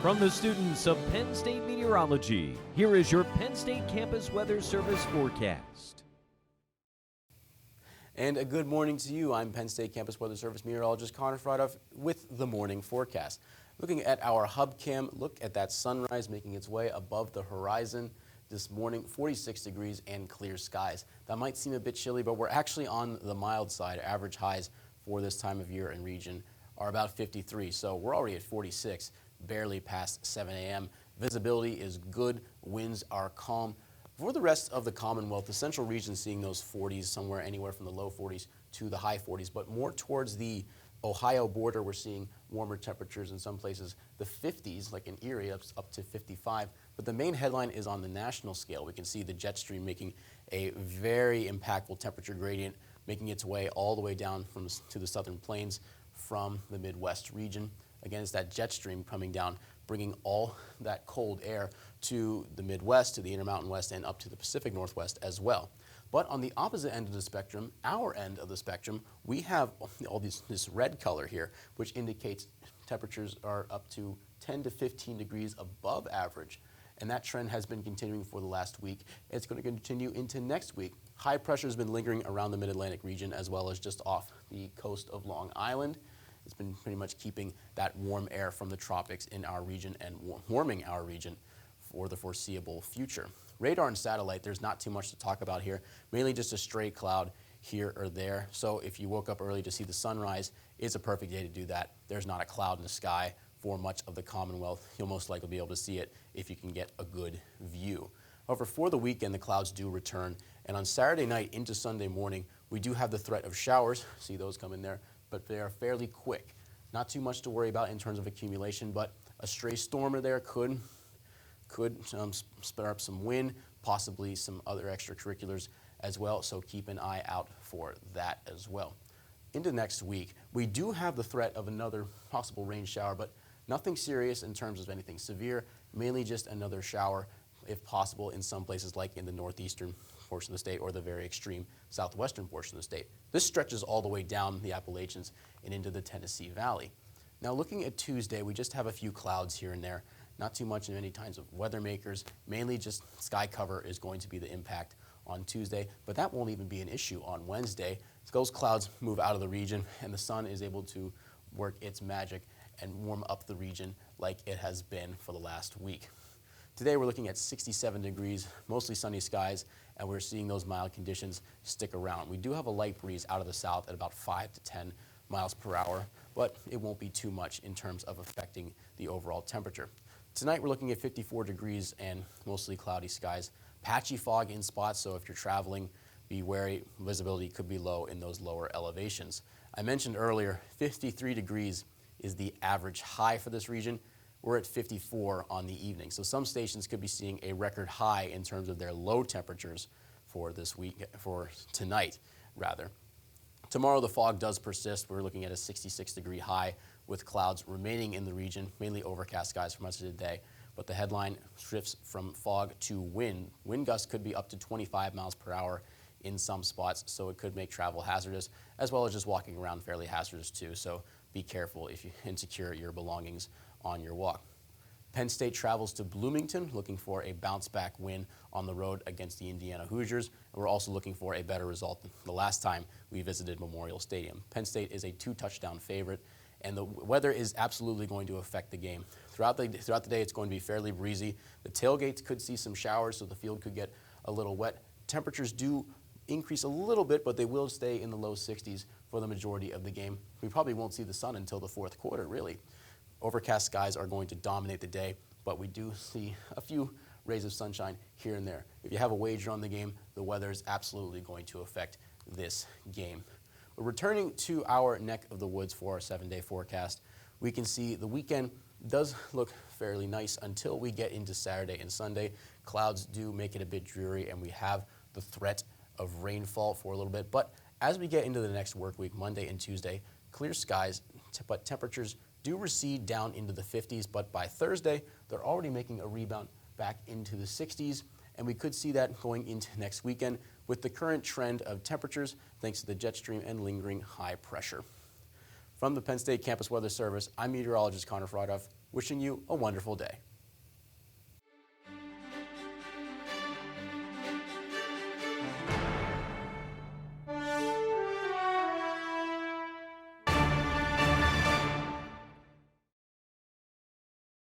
From the students of Penn State Meteorology, here is your Penn State Campus Weather Service forecast. And a good morning to you. I'm Penn State Campus Weather Service meteorologist Connor Freidhoff with the morning forecast. Looking at our hub cam, look at that sunrise making its way above the horizon this morning, 46 degrees and clear skies. That might seem a bit chilly, but we're actually on the mild side. Average highs for this time of year and region are about 53, so we're already at 46. Barely past 7 a.m. Visibility is good, winds are calm. For the rest of the Commonwealth, the central region seeing those 40s, somewhere anywhere from the low 40s to the high 40s, but more towards the Ohio border, we're seeing warmer temperatures in some places, the 50s, like in Erie, up to 55. But the main headline is on the national scale. We can see the jet stream making a very impactful temperature gradient, making its way all the way down to the southern plains from the Midwest region. Again, it's that jet stream coming down, bringing all that cold air to the Midwest, to the Intermountain West, and up to the Pacific Northwest as well. But on the opposite end of the spectrum, our end of the spectrum, we have all this red color here, which indicates temperatures are up to 10 to 15 degrees above average. And that trend has been continuing for the last week. It's going to continue into next week. High pressure has been lingering around the Mid-Atlantic region as well as just off the coast of Long Island. It's been pretty much keeping that warm air from the tropics in our region and warming our region for the foreseeable future. Radar and satellite, there's not too much to talk about here, mainly just a stray cloud here or there. So if you woke up early to see the sunrise, it's a perfect day to do that. There's not a cloud in the sky for much of the Commonwealth. You'll most likely be able to see it if you can get a good view. However, for the weekend, the clouds do return. And on Saturday night into Sunday morning, we do have the threat of showers. See those come in there, but they are fairly quick. Not too much to worry about in terms of accumulation, but a stray stormer there could spur up some wind, possibly some other extracurriculars as well, so keep an eye out for that as well. Into next week, we do have the threat of another possible rain shower, but nothing serious in terms of anything severe, mainly just another shower, if possible, in some places like in the northeastern portion of the state or the very extreme southwestern portion of the state. This stretches all the way down the Appalachians and into the Tennessee Valley. Now looking at Tuesday, we just have a few clouds here and there. Not too much in any kinds of weather makers, mainly just sky cover is going to be the impact on Tuesday, but that won't even be an issue on Wednesday. Those clouds move out of the region and the sun is able to work its magic and warm up the region like it has been for the last week. Today we're looking at 67 degrees, mostly sunny skies, and we're seeing those mild conditions stick around. We do have a light breeze out of the south at about 5 to 10 miles per hour, but it won't be too much in terms of affecting the overall temperature. Tonight we're looking at 54 degrees and mostly cloudy skies. Patchy fog in spots, so if you're traveling, be wary. Visibility could be low in those lower elevations. I mentioned earlier, 53 degrees is the average high for this region. We're at 54 on the evening. So some stations could be seeing a record high in terms of their low temperatures for this week, for tonight, rather. Tomorrow the fog does persist. We're looking at a 66-degree high with clouds remaining in the region, mainly overcast skies for much of the day. But the headline shifts from fog to wind. Wind gusts could be up to 25 miles per hour in some spots, so it could make travel hazardous, as well as just walking around fairly hazardous too. So be careful if you insecure your belongings on your walk. Penn State travels to Bloomington looking for a bounce-back win on the road against the Indiana Hoosiers, and we're also looking for a better result than the last time we visited Memorial Stadium. Penn State is a 2-touchdown favorite, and the weather is absolutely going to affect the game. Throughout the day, it's going to be fairly breezy. The tailgates could see some showers, so the field could get a little wet. Temperatures do increase a little bit, but they will stay in the low 60s for the majority of the game. We probably won't see the sun until the fourth quarter, really. Overcast skies are going to dominate the day, but we do see a few rays of sunshine here and there. If you have a wager on the game, the weather is absolutely going to affect this game. But returning to our neck of the woods for our 7-day forecast, we can see the weekend does look fairly nice until we get into Saturday and Sunday. Clouds do make it a bit dreary, and we have the threat of rainfall for a little bit. But as we get into the next work week, Monday and Tuesday, clear skies, but temperatures do recede down into the 50s, but by Thursday, they're already making a rebound back into the 60s, and we could see that going into next weekend with the current trend of temperatures thanks to the jet stream and lingering high pressure. From the Penn State Campus Weather Service, I'm meteorologist Connor Fraudoff, wishing you a wonderful day.